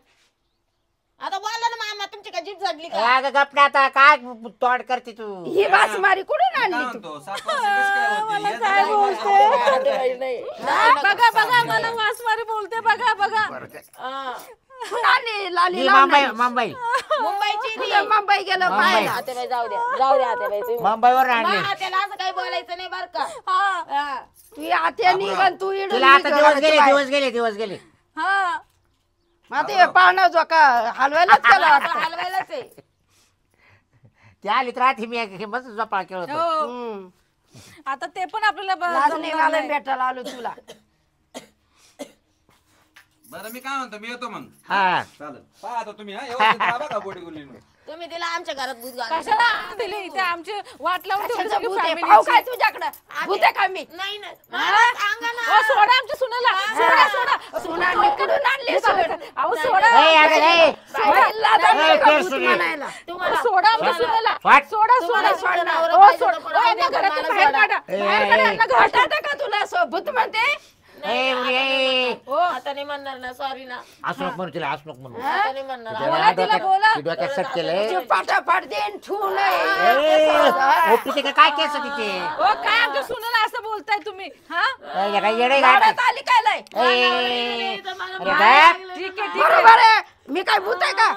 [SPEAKER 3] आता बोलला ना मामा तुमची का जीभ जडली का?
[SPEAKER 1] अगं गप ना आता काय तोड करते तू.
[SPEAKER 4] ही मारी कुठून
[SPEAKER 5] काय
[SPEAKER 4] आणली तू?
[SPEAKER 5] म्हणतो 7 वर्ष कशी काय होती? हे
[SPEAKER 2] काय
[SPEAKER 5] जरा
[SPEAKER 2] बोलते?
[SPEAKER 3] नाही.
[SPEAKER 2] बघा बघा मला वासमारी बोलते. बघा बघा.
[SPEAKER 3] हा.
[SPEAKER 4] कुठून आणली? लाली
[SPEAKER 1] ही
[SPEAKER 4] लावून
[SPEAKER 1] मुंबई
[SPEAKER 4] आणली.
[SPEAKER 1] मुंबई
[SPEAKER 3] मुंबईची ती.
[SPEAKER 4] तुझं मुंबई गेलं
[SPEAKER 1] मुंबई.
[SPEAKER 4] पाहायला.
[SPEAKER 3] आतेबाई जाऊ द्या आतेबाई तुम्ही.
[SPEAKER 1] मुंबईवर आणली.
[SPEAKER 3] मा त्याला असं काही बोलायचं नाही बर का.
[SPEAKER 2] हा
[SPEAKER 3] हा.
[SPEAKER 4] तू आत्या निघन तू इडून
[SPEAKER 1] तिला आता
[SPEAKER 4] निघ
[SPEAKER 1] दिवस
[SPEAKER 4] घराच्या
[SPEAKER 1] गेले
[SPEAKER 4] बाहेर.
[SPEAKER 1] दिवस गेले.
[SPEAKER 2] हा
[SPEAKER 4] मग आता हे पाळणं जो का हलवायलाच केला
[SPEAKER 3] आता
[SPEAKER 4] वाटतं.
[SPEAKER 3] हलवायलाच आहे.
[SPEAKER 1] ती आली तर राहते मी मस्त झोपाळा खेळत होतो.
[SPEAKER 2] हो
[SPEAKER 4] हम्म.
[SPEAKER 2] आता ते पण आपल्याला
[SPEAKER 4] लाज
[SPEAKER 2] जमणार
[SPEAKER 4] निघालं
[SPEAKER 2] नाही.
[SPEAKER 4] भेटायला आलो तुला.
[SPEAKER 5] बरं मी काय म्हणतो, मी येतो मग.
[SPEAKER 1] हा
[SPEAKER 5] चालेल. पहा आता तुम्ही हा, व्यवस्थित राहा बघा गोडी गुलीनं.
[SPEAKER 3] तुम्ही तिला आमच्या घरात भूत घाला.
[SPEAKER 2] कशाला दिली इथे आमची वाट लावून ठेवली
[SPEAKER 4] कशाचं
[SPEAKER 2] सगळी
[SPEAKER 4] भूत आहे?
[SPEAKER 2] family
[SPEAKER 4] पाहू
[SPEAKER 2] ची.
[SPEAKER 4] काय तुझ्याकडं भूत आहे का मी
[SPEAKER 3] नाही ना मला सांगा ना.
[SPEAKER 2] ओ, सोडा आमच्या सुनेला सोडा सोडा
[SPEAKER 4] सुना कुठून आणली
[SPEAKER 2] अहो सोडा
[SPEAKER 1] ए, अगं, ए.
[SPEAKER 4] बाईला जाणार
[SPEAKER 1] ए,
[SPEAKER 4] का
[SPEAKER 1] केस
[SPEAKER 4] भूत
[SPEAKER 1] सुनी.
[SPEAKER 4] म्हणायला?
[SPEAKER 3] तुम्हाला
[SPEAKER 2] सोडा आमच्या सुनेला
[SPEAKER 1] वाट.
[SPEAKER 2] सोडा
[SPEAKER 3] तुम्हाला
[SPEAKER 2] सोडा
[SPEAKER 3] सोडा, नवरा
[SPEAKER 2] ओ,
[SPEAKER 3] पाहिजे
[SPEAKER 2] सोड.
[SPEAKER 3] तर
[SPEAKER 2] ओ,
[SPEAKER 3] पळा,
[SPEAKER 2] यांना
[SPEAKER 3] नाही तर
[SPEAKER 2] घरातून
[SPEAKER 3] मला
[SPEAKER 2] बाहेर
[SPEAKER 3] सोडा.
[SPEAKER 2] काढा
[SPEAKER 1] ए,
[SPEAKER 2] बाहेर काढा
[SPEAKER 1] ए,
[SPEAKER 2] यांना
[SPEAKER 4] घाटात
[SPEAKER 2] घरातून.
[SPEAKER 4] आहे का तुला असं भूत म्हणते
[SPEAKER 1] ए, उरी, ए.
[SPEAKER 2] ओ,
[SPEAKER 3] आता नाही म्हणणार ना सॉरी ना.
[SPEAKER 1] असं नको म्हणू तिला, असं नको म्हणू.
[SPEAKER 3] आता नाही म्हणणार.
[SPEAKER 1] तिच्या
[SPEAKER 2] बोला तिला, बोला.
[SPEAKER 1] ती डोक्यात सट केलंय.
[SPEAKER 4] तू पाठापाठ देन ठेवू
[SPEAKER 1] ए,
[SPEAKER 4] नये
[SPEAKER 1] ओपीचे का काय केस तिचे
[SPEAKER 2] ओ, काय आमच्या सुनेला असं बोलताय तुम्ही हा
[SPEAKER 1] ए, काय येडे गाठ.
[SPEAKER 4] गाडात आली काय लय
[SPEAKER 1] ए, अरे काय
[SPEAKER 2] ठीक आहे ठीक आहे
[SPEAKER 4] बरोबर आहे मी काय भूत आहे का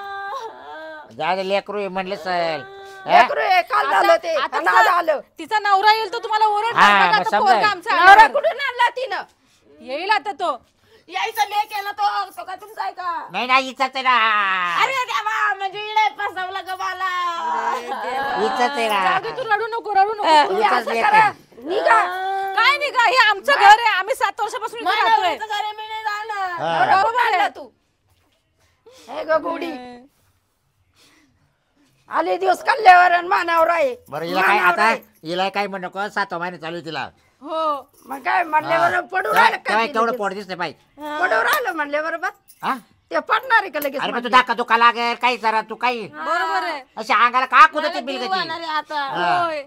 [SPEAKER 1] जा दे, लेकरू आहे म्हणले सर
[SPEAKER 4] लेकरू आहे, काल झालं ते
[SPEAKER 2] आता
[SPEAKER 4] आणि आज आलं
[SPEAKER 2] तिचा नवरा येईल तो तुम्हाला
[SPEAKER 1] हा,
[SPEAKER 2] ओरडणार
[SPEAKER 1] मग
[SPEAKER 2] आता
[SPEAKER 1] समजाय.
[SPEAKER 2] पोरगा आमचा
[SPEAKER 4] नवरा
[SPEAKER 2] आल्यावर.
[SPEAKER 4] कुठून आणला तिनं
[SPEAKER 2] येईल आता तो
[SPEAKER 3] यायचा लेक आहे ना तो का तुमचा आहे का?
[SPEAKER 1] नाही ना इचाच आहे ना
[SPEAKER 3] अरे देवा म्हणजे इडे फसवलं ग मला.
[SPEAKER 1] इचाच आहे
[SPEAKER 2] जाऊ
[SPEAKER 1] ना
[SPEAKER 2] दे, तू रडू नको रडू नको
[SPEAKER 4] तुम्ही
[SPEAKER 1] इचाच
[SPEAKER 4] असं
[SPEAKER 1] लेक
[SPEAKER 4] करा
[SPEAKER 1] आहे.
[SPEAKER 4] निघा
[SPEAKER 2] काय नाही का हे आमचं घर आहे आम्ही 7 वर्षापासून इथे
[SPEAKER 3] मला
[SPEAKER 2] राहतोय
[SPEAKER 3] नवऱ्याचं घर आहे, मी नाही जाणार.
[SPEAKER 1] हा.
[SPEAKER 2] बरोबर आहे.
[SPEAKER 4] आणला तू हे ग गोडी आले दिवस कल्ल्यावर आणि मानावर आहे
[SPEAKER 1] बरं हिला काय
[SPEAKER 4] मानावर
[SPEAKER 1] आता
[SPEAKER 4] आहे.
[SPEAKER 1] हिला काय म्हणू नको 7 महिने चालू आहे तिला
[SPEAKER 2] हो
[SPEAKER 4] मग काय म्हणल्यावर पडू राहिलं का
[SPEAKER 1] तेव्हा
[SPEAKER 4] ते
[SPEAKER 1] केवढं
[SPEAKER 4] लगेच?
[SPEAKER 1] पोट दिसते बाई
[SPEAKER 4] पडू राहिलं म्हणल्या बरोबर
[SPEAKER 1] हा
[SPEAKER 4] ते पडणार आहे का लगेच
[SPEAKER 1] अरे मग तू
[SPEAKER 4] म्हणलं?
[SPEAKER 1] धक्का दुखा लागेल काही जरा तू काही
[SPEAKER 2] बरोबर आहे
[SPEAKER 1] अशी अंगाला का कुदत
[SPEAKER 3] मला
[SPEAKER 1] बिल
[SPEAKER 3] जीव आणणार आहे आता.
[SPEAKER 1] हा.
[SPEAKER 2] होय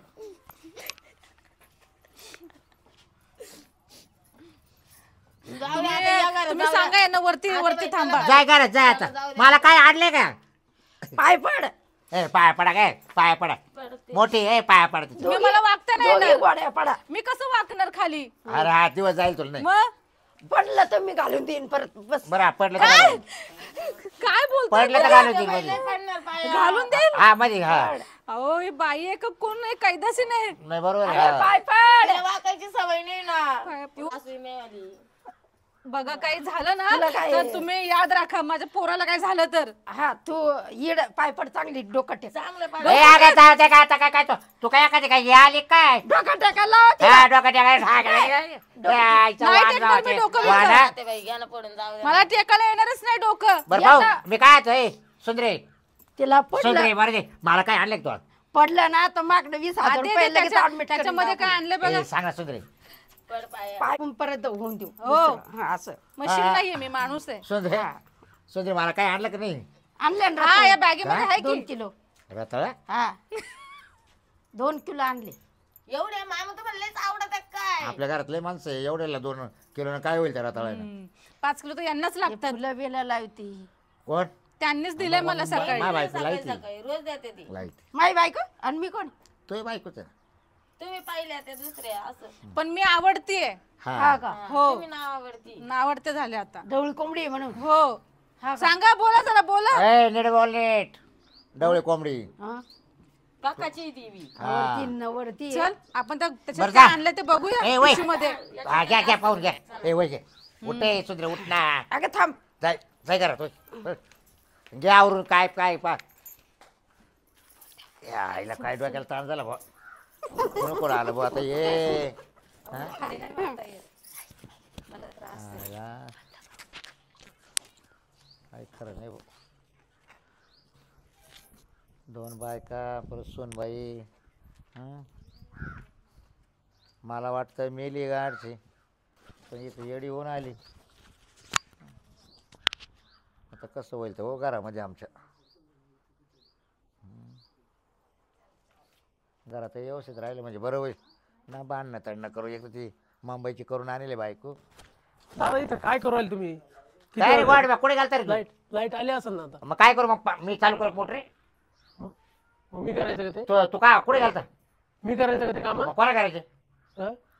[SPEAKER 3] जाऊ दे आता, या घरात
[SPEAKER 2] तुम्ही
[SPEAKER 3] जाऊ दे.
[SPEAKER 2] सांगा यांना वरती वरती थांबा
[SPEAKER 1] जाय घरात जाय आता मला काय आणले का
[SPEAKER 4] पाय पड
[SPEAKER 1] ए पाया पडा काय पाया पडा मोठी ए पाया पडा तिची.
[SPEAKER 2] तुम्ही मला वागता नाही
[SPEAKER 4] दोघी
[SPEAKER 2] येणार.
[SPEAKER 4] गोड्या पडा
[SPEAKER 2] मी कसं वागणार खाली
[SPEAKER 1] अरे हा दिवस जाईल तुला नाही
[SPEAKER 2] मग
[SPEAKER 4] पडलं तर मी घालून देईन परत बस
[SPEAKER 1] बरं पडलं तर घालून.
[SPEAKER 2] काय बोलताय
[SPEAKER 1] पडलं तर घालून देईल
[SPEAKER 3] नाही
[SPEAKER 1] मध्ये
[SPEAKER 3] पडणार पाया.
[SPEAKER 2] घालून दे
[SPEAKER 1] हा मध्ये हा
[SPEAKER 2] अहो ही बाई आहे का कोण नाही कैदासी नाही
[SPEAKER 1] नाही बरोबर आहे,
[SPEAKER 4] अरे
[SPEAKER 1] हा.
[SPEAKER 4] पाय पड
[SPEAKER 3] तिला वाकायची सवय नाही ना.
[SPEAKER 2] काय
[SPEAKER 3] असू नाही आली.
[SPEAKER 2] बघा काही झालं ना
[SPEAKER 4] तुला काय-
[SPEAKER 2] तर तुम्ही याद राखा माझ्या पोराला काय झालं तर
[SPEAKER 4] हा तू इड पाय पड चांगली डोकं टेक
[SPEAKER 3] चांगलं
[SPEAKER 1] ए
[SPEAKER 3] पाहिजे.
[SPEAKER 1] अगं जाऊ दे का आता काय काय तू काय एखादी काय हे आली काय
[SPEAKER 4] डोकं टेकायला लावा तिला.
[SPEAKER 1] हा डोकं टाकायला हा काय यायचं
[SPEAKER 2] नाही
[SPEAKER 1] वाद
[SPEAKER 2] टेकणार मी
[SPEAKER 1] राहते.
[SPEAKER 2] डोकं
[SPEAKER 1] वाद
[SPEAKER 2] बिकं.
[SPEAKER 1] हा?
[SPEAKER 3] ते बाई घ्या ना पडून जाऊ दे.
[SPEAKER 2] मला टेकायला येणारच नाही डोकं
[SPEAKER 1] बरं भाऊ
[SPEAKER 4] याचा-
[SPEAKER 1] मी काय आता सुंदरे
[SPEAKER 4] तिला पडलं
[SPEAKER 1] सुंदरे बरं दे मला काय आणलं का
[SPEAKER 4] पडलं ना तर मागणं 20,000
[SPEAKER 2] आ, दे,
[SPEAKER 4] रुपये
[SPEAKER 2] दे,
[SPEAKER 4] लगेच
[SPEAKER 2] त्याच्या-
[SPEAKER 4] admit
[SPEAKER 2] त्याच्यामध्ये
[SPEAKER 4] करून
[SPEAKER 2] काय आणलं बघा
[SPEAKER 1] तू सांग ना सुंदरे
[SPEAKER 3] पड पाया.
[SPEAKER 4] पाय परत होऊन देऊ
[SPEAKER 2] हो.
[SPEAKER 4] दुसरं. हा, असं
[SPEAKER 2] मशीन
[SPEAKER 1] हा.
[SPEAKER 2] नाहीये मी माणूस आहे
[SPEAKER 1] सुंदरे सुंदरे मला काय आणलं का नाही
[SPEAKER 4] आणले ना
[SPEAKER 2] हा या
[SPEAKER 4] रताळे.
[SPEAKER 2] बॅगेमध्ये आहे
[SPEAKER 4] 2
[SPEAKER 2] की
[SPEAKER 4] किलो
[SPEAKER 1] रताळा
[SPEAKER 4] हा 2 किलो आणले
[SPEAKER 3] एवढे मामा तुम्हाला लयच आवडत आहे काय?
[SPEAKER 1] आपल्या घरातले माणसं आहे, एवढ्याला 2 किलो काय होईल त्या रताळ्यानं
[SPEAKER 2] 5 किलो तर यांनाच लागतात
[SPEAKER 4] फुलं बिलं लावती
[SPEAKER 1] कोण
[SPEAKER 2] त्यांनीच दिलंय मला सकाळी
[SPEAKER 1] मा बायको
[SPEAKER 3] सकाळी
[SPEAKER 1] लाईती
[SPEAKER 3] सकाळी रोज देते ती.
[SPEAKER 1] लाईती
[SPEAKER 4] माई बायको आणि मी कोण
[SPEAKER 1] तो बायकोच आहे.
[SPEAKER 3] तुम्ही पाहिल्या ते दुसरे असं.
[SPEAKER 2] पण मी आवडतीये
[SPEAKER 4] हा
[SPEAKER 1] हा
[SPEAKER 4] का
[SPEAKER 2] हो
[SPEAKER 3] तुम्ही नाव आवडती.
[SPEAKER 2] आवडते झाले आता
[SPEAKER 4] ढवळी कोंबडी आहे म्हणून
[SPEAKER 2] हो
[SPEAKER 4] हा का?
[SPEAKER 2] सांगा बोला जरा बोला
[SPEAKER 1] ए नीट बोल नीट डवळे कोंबडी
[SPEAKER 4] हा?
[SPEAKER 3] काकाची ती बी.
[SPEAKER 1] हा.
[SPEAKER 4] वरती न वरती
[SPEAKER 2] चल आपण त्याच्यात
[SPEAKER 1] बरं
[SPEAKER 2] काय
[SPEAKER 1] जा.
[SPEAKER 2] आणलं ते बघूया
[SPEAKER 1] ए वय
[SPEAKER 2] पिशवीमध्ये.
[SPEAKER 1] हा घ्या घ्या पाहून घ्या ए वय घे उठे सुंदरे उठ ना
[SPEAKER 4] अगं थांब
[SPEAKER 1] जाय जाय घरात होय घ्या आवरून काय काय पा या आईला काय डोक्याला ताण झाला बा नको आलं बा आता ये हा? आया. काय खरं नाही भाऊ 2 बायका परत सोनबाई हं? मला वाटतं मेली गाडची पण इथं येडी होऊन आली आता कसं होईल तर हो घरामध्ये आमच्या घरात व्यवस्थित राहिलं म्हणजे बरं होईल ना बांधणं तडणं करू एक तर ती मुंबईची करून आणले बायको
[SPEAKER 6] दादा इथं काय करू राहिले तुम्ही
[SPEAKER 1] काय रे गोड बा कुठे घालता रे तू?
[SPEAKER 6] लाईट लाईट आली असेल ना आता
[SPEAKER 1] मग काय करू मग मी चालू करू मोटर रे
[SPEAKER 6] मग मी करायचं का ते
[SPEAKER 1] तू का कुठे घालता
[SPEAKER 6] मी करायचं का ते काम
[SPEAKER 1] मग कोणा करायचे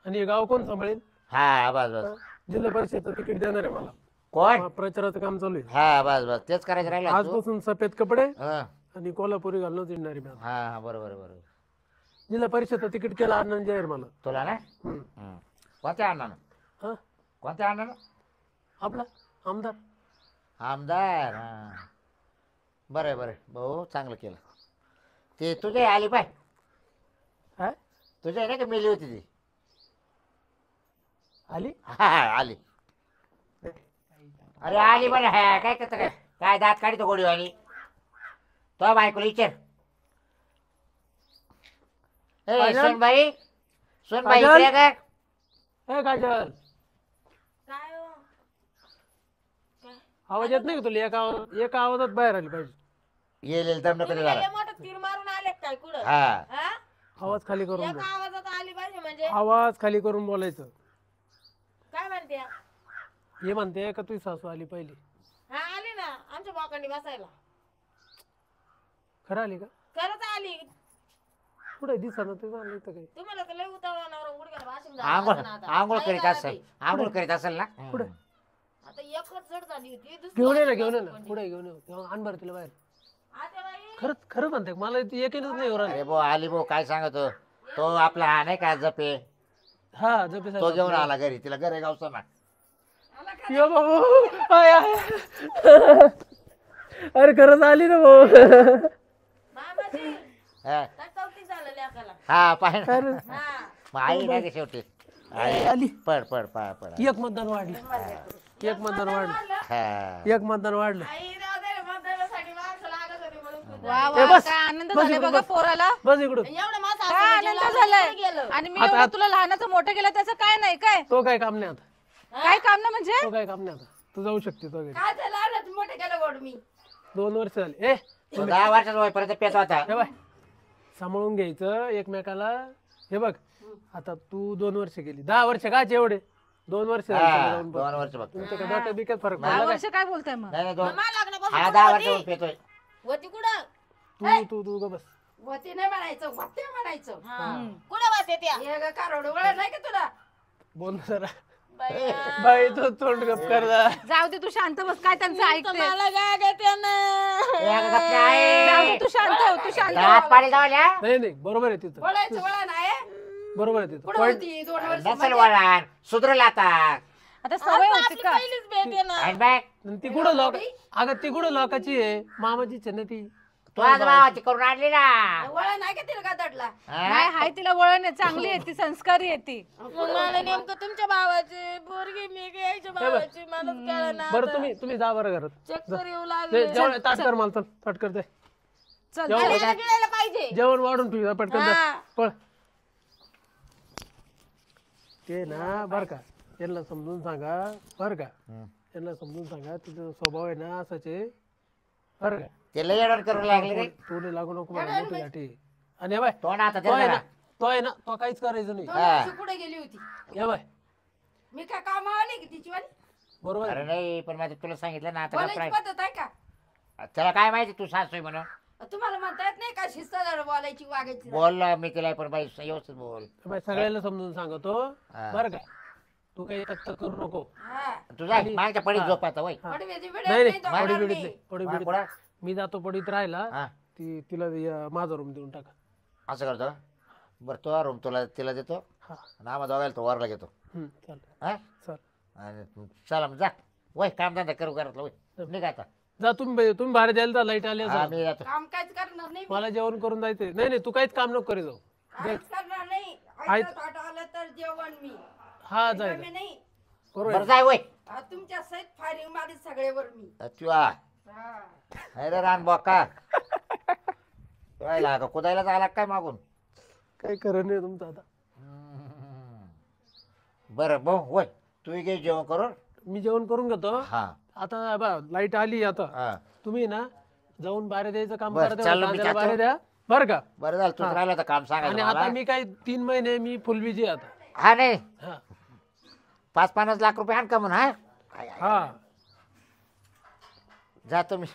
[SPEAKER 6] आणि हे गाव कोण सांभाळेल
[SPEAKER 1] हा बस बस
[SPEAKER 6] जिल्हा परिषदचं तिकीट देणार आहे मला
[SPEAKER 1] कोण
[SPEAKER 6] प्रचाराचं काम चालू आहे
[SPEAKER 1] हा बस बस तेच करायचं राहिलं तू
[SPEAKER 6] आजपासून सफेद कपडे
[SPEAKER 1] हा
[SPEAKER 6] आणि कोल्हापुरी घालूनच येणार आहे मी आता.
[SPEAKER 1] हा बरोबर बरोबर
[SPEAKER 6] जिल्हा परिषदचं तिकीट केलं आनंद जाहीर मला
[SPEAKER 1] तुला ना
[SPEAKER 6] हम्म.
[SPEAKER 1] हं. कोणत्या अण्णानं
[SPEAKER 6] हा
[SPEAKER 1] कोणत्या अण्णानं
[SPEAKER 6] आपला आमदार
[SPEAKER 1] आमदार हा बरं आहे बरं आहे. भाऊ चांगलं केलं ते तुझे आली पाय
[SPEAKER 6] काय
[SPEAKER 1] तुझ्या नाही का मेली होती ती
[SPEAKER 6] आली
[SPEAKER 1] हा हा, आली अरे आली बरं हा काय करतं काय काय दात काढतो गोडीवाणी तो बायकोला विचार. ए
[SPEAKER 6] काजल?
[SPEAKER 1] सोनबाई सोनबाई
[SPEAKER 6] काजल?
[SPEAKER 1] इकडे ये ग.
[SPEAKER 6] ए काजल,
[SPEAKER 3] काय हो?
[SPEAKER 6] आवाज येत नाही का तुला? एका आवाजात बाहेर आली पाहिजे.
[SPEAKER 1] येईल दम नको
[SPEAKER 3] तुम्ही
[SPEAKER 1] जरा.
[SPEAKER 3] लय मोठं तीर मारून आले काय कुठं
[SPEAKER 1] हा
[SPEAKER 3] हा?
[SPEAKER 6] आवाज खाली करून बोल.
[SPEAKER 3] एका आवाजात आली पाहिजे म्हणजे
[SPEAKER 6] आवाज खाली करून बोलायचं.
[SPEAKER 3] काय म्हणते
[SPEAKER 6] हे म्हणते का तुझी सासू आली पहिली?
[SPEAKER 3] हा आली ना आमच्या बाकांनी बसायला.
[SPEAKER 6] खरं आली का?
[SPEAKER 3] खरंच आली.
[SPEAKER 6] कुठे दिसना ते झालं इथं काही.
[SPEAKER 3] तुम्हाला तर लय उतावळा नवरा गुडघ्याला वाशिम झाला
[SPEAKER 1] आंघोळ
[SPEAKER 3] असेल आता.
[SPEAKER 1] आंघोळ
[SPEAKER 3] काय
[SPEAKER 1] करीत
[SPEAKER 3] झालं
[SPEAKER 1] असेल
[SPEAKER 3] ते?
[SPEAKER 1] आंघोळ करीत असेल ना.
[SPEAKER 6] पुढे.
[SPEAKER 3] आता एकच जड झाली होती दुसरी
[SPEAKER 6] घेऊन ये ना
[SPEAKER 3] वाशिम
[SPEAKER 6] घेऊन ये
[SPEAKER 3] झाली
[SPEAKER 6] ना
[SPEAKER 3] कोणती.
[SPEAKER 6] पुढे घेऊन ये. आण बरं तिला बाहेर.
[SPEAKER 3] आता बाई
[SPEAKER 6] खरंच खरं म्हणते मला एकच नाही एवढं.
[SPEAKER 1] अरे भाऊ आली भाऊ काय सांगतो तो आपला हा नाही का जपे
[SPEAKER 6] हा जपे
[SPEAKER 1] तो घेऊन आला घरी तिला घरी गावचा ना.
[SPEAKER 6] यो बाबू आय, आय. अरे खरंच आली ना भाऊ.
[SPEAKER 3] मामाजी
[SPEAKER 1] हा.
[SPEAKER 3] काय कौतिक झालं लेकाला.
[SPEAKER 1] हा पाहिजे
[SPEAKER 6] खरं.
[SPEAKER 3] हा
[SPEAKER 1] मग आई नाही का शेवटी आई
[SPEAKER 6] आली.
[SPEAKER 1] पड पड पड पड
[SPEAKER 6] एक मतदान वाढलं. एक मतदान वाढलं.
[SPEAKER 1] हा
[SPEAKER 6] एक मतदान वाढलं.
[SPEAKER 3] आई राव दे मतदानासाठी माणसं लागत होती म्हणून तू
[SPEAKER 2] वा
[SPEAKER 6] ए,
[SPEAKER 2] वा
[SPEAKER 6] बस.
[SPEAKER 2] काय आनंद
[SPEAKER 6] बस
[SPEAKER 2] झालाय
[SPEAKER 6] इकडं,
[SPEAKER 2] बघा
[SPEAKER 6] बस.
[SPEAKER 2] पोराला.
[SPEAKER 6] बस इकडून.
[SPEAKER 3] एवढं माझं
[SPEAKER 2] काय
[SPEAKER 3] असं
[SPEAKER 2] आनंद
[SPEAKER 3] गेलं,
[SPEAKER 2] झालाय.
[SPEAKER 3] कुठं गेलं
[SPEAKER 2] आणि मी
[SPEAKER 6] आता-
[SPEAKER 2] एवढं तुला लहानाचं मोठं केलं त्याचं काय नाही काय
[SPEAKER 6] तो काय काम नाही आता.
[SPEAKER 2] काय काम ना म्हणजे
[SPEAKER 6] तो काय काम नाही आता. तू जाऊ शकते तो घरी.
[SPEAKER 4] काय झालं आलं तू मोठे केलं गोड मी
[SPEAKER 6] 2 वर्ष झाले. ए
[SPEAKER 1] तो 10 वर्षाचा होईपर्यंत पेच होता.
[SPEAKER 6] हे बाय सांभाळून घ्यायचं एकमेकाला. हे बघ आता तू 2 वर्ष गेली. 10 वर्ष काचे एवढे? 2 वर्ष झाली
[SPEAKER 1] हा,
[SPEAKER 6] तुला जाऊन
[SPEAKER 1] 2 वर्ष बघ.
[SPEAKER 6] तुमचं काय डोक्यात बिक्यात फरक
[SPEAKER 2] 10
[SPEAKER 6] पडला काय?
[SPEAKER 2] वर्ष काय बोलताय मग
[SPEAKER 1] नाही नाही दोन
[SPEAKER 3] मग मला लग्नापासून
[SPEAKER 1] हा
[SPEAKER 3] कुठं
[SPEAKER 1] 10
[SPEAKER 3] होती?
[SPEAKER 1] वर्ष पेतोय.
[SPEAKER 3] होती कुठं
[SPEAKER 6] तू ग बस.
[SPEAKER 4] होते नाही म्हणायचं होते म्हणायचं
[SPEAKER 3] हा. कुठं होते त्या
[SPEAKER 4] हे ग कारोड वळ नाही का तुला
[SPEAKER 6] बोल ना जरा.
[SPEAKER 3] बाई,
[SPEAKER 6] बाई तो तोंड गप कर जा.
[SPEAKER 2] जाऊ दे तू शांत बस काय त्यांचं ऐकते
[SPEAKER 3] मला काय देते ना
[SPEAKER 1] ए, अगं गप्प
[SPEAKER 2] जाऊ दे
[SPEAKER 1] आहे.
[SPEAKER 2] तू शांत हो तू शांत हो.
[SPEAKER 1] दात पाणी जावल्या
[SPEAKER 6] नाही नाही बरोबर आहे तिथं.
[SPEAKER 4] वळायचं वळा नाही
[SPEAKER 6] बरोबर आहे तिथं.
[SPEAKER 4] कुठं
[SPEAKER 6] पण
[SPEAKER 4] होती 2 वर्ष
[SPEAKER 1] नसेल वळण सुधरला आता.
[SPEAKER 2] आता सवय होती
[SPEAKER 3] आपली
[SPEAKER 2] का
[SPEAKER 3] पहिलीच भेट आहे ना
[SPEAKER 1] आणि बॅग
[SPEAKER 6] ती कुठं लोक अगं ती कुठं लोकाची आहे मामाचीच आहे ना ती.
[SPEAKER 1] तू आज भावाची करून आणली ना.
[SPEAKER 4] वळा नाही का तिला का दडला
[SPEAKER 1] हा?
[SPEAKER 2] नाही हाय तिला वळण आहे चांगली आहे ती संस्कारी आहे ती
[SPEAKER 3] मग मला नेमकं तुमच्या भावाची पोरगी मी घ्यायच्या भावाची मलाच कळलं ना
[SPEAKER 6] बरं तुम्ही जा बरं घरात.
[SPEAKER 3] चक्कर येऊ लागले
[SPEAKER 6] जेवण ताट कर मला चल ताट कर दे.
[SPEAKER 2] चल
[SPEAKER 6] जेवण
[SPEAKER 3] खायला गिळायला पाहिजे
[SPEAKER 6] जेवण वाढून ठेवू पटकन जा.
[SPEAKER 3] हा.
[SPEAKER 6] पळ. ते ना बर का त्यांना समजून सांगा बर का. त्यांना समजून सांगा तुझा स्वभाव आहे ना असाच आहे बर का.
[SPEAKER 1] ते लय एडवण करू लागले रे.
[SPEAKER 6] तोडे लागू नको मला मोठी गाठी. आणि हे बाय
[SPEAKER 1] तो ना आता
[SPEAKER 6] तो आहे
[SPEAKER 1] त्याला
[SPEAKER 6] ना तो आहे ना तो काहीच करायचं नाही.
[SPEAKER 4] 2 वर्ष कुठे गेली होती
[SPEAKER 6] हे बाय
[SPEAKER 4] मी काय कामावली की तिची वाली
[SPEAKER 6] बरोबर आहे.
[SPEAKER 1] अरे नाही पण माझं तुला सांगितलं ना आता का
[SPEAKER 4] बोलायची पद्धत आहे का
[SPEAKER 1] त्याला काय माहिती तू सासू आहे म्हणून.
[SPEAKER 4] तुम्हाला म्हणता येत नाही का शिस्त बोलायची वागायची
[SPEAKER 1] बोल मी तिला पण बाई व्यवस्थित बोल.
[SPEAKER 6] हे बाय सगळ्याला समजून सांगतो
[SPEAKER 1] हा.
[SPEAKER 6] बर का. तू काही तक्क करू नको.
[SPEAKER 4] हा
[SPEAKER 1] तुझा मागच्या पडीत झोप आता वय.
[SPEAKER 4] पडवी बिडवी
[SPEAKER 6] नाही
[SPEAKER 4] नाही तो
[SPEAKER 6] नाही पडी
[SPEAKER 4] करणार
[SPEAKER 6] बिडीत
[SPEAKER 4] नाही.
[SPEAKER 6] नाही पडी
[SPEAKER 1] मा-
[SPEAKER 6] बिडीत
[SPEAKER 1] कुठं?
[SPEAKER 6] मी जातो पडीत राहिला.
[SPEAKER 1] हा
[SPEAKER 6] तिला माझा रूम देऊन टाका.
[SPEAKER 1] असं करतो बरं तो रूम तुला तिला देतो
[SPEAKER 6] हा
[SPEAKER 1] आणि आम्हा दोघायला तो वरला घेतो.
[SPEAKER 6] चालेल
[SPEAKER 1] हा
[SPEAKER 6] चल
[SPEAKER 1] आणि चला मग जा वय काम धंदा करू घरातला वय निघा आता.
[SPEAKER 6] जा तुम्ही बाहेर जायला जा लाईट आली
[SPEAKER 1] हा
[SPEAKER 6] असेल.
[SPEAKER 1] मी जातो.
[SPEAKER 4] काम काहीच करणार नाही
[SPEAKER 6] मला जेवण करून जायचंय. नाही नाही तू काहीच काम नको करी जाऊ.
[SPEAKER 4] काहीच करणार नाही
[SPEAKER 6] आहेत.
[SPEAKER 4] ऐकत ताट आलं तर जेवण मी
[SPEAKER 6] हा
[SPEAKER 4] रिकामी
[SPEAKER 6] जाय
[SPEAKER 4] नाही
[SPEAKER 6] बरोबर
[SPEAKER 1] बरं
[SPEAKER 6] आहे.
[SPEAKER 1] जाय वय.
[SPEAKER 4] तुमच्या सहित फायरिंग मारी सगळेवर मी
[SPEAKER 1] तुला
[SPEAKER 4] हा.
[SPEAKER 1] अरे रान बोका राहिला का कुदायला झाला काय मागून.
[SPEAKER 6] काही खरं नाही तुमचं आता.
[SPEAKER 1] बरं भाऊ वय तू घे जेवण करून.
[SPEAKER 6] मी जेवण करून घेतो.
[SPEAKER 1] हा
[SPEAKER 6] आता बा लाईट आली आता.
[SPEAKER 1] हा
[SPEAKER 6] तुम्ही ना जाऊन बाहेर द्यायचं काम
[SPEAKER 1] बरं,
[SPEAKER 6] करा.
[SPEAKER 1] चाललो मी
[SPEAKER 6] त्याला बाहेर
[SPEAKER 1] जातो.
[SPEAKER 6] द्या बरं का.
[SPEAKER 1] बरं झालं तूच राहिलं तर काम
[SPEAKER 6] आणि
[SPEAKER 1] सांगायचं
[SPEAKER 6] आता
[SPEAKER 1] मला.
[SPEAKER 6] मी काही 3 महिने मी फुल बिजी आता.
[SPEAKER 1] हा नाही
[SPEAKER 6] हा
[SPEAKER 1] 5-50 लाख रुपये आण का म्हणून. हा
[SPEAKER 6] हा
[SPEAKER 1] जातो मी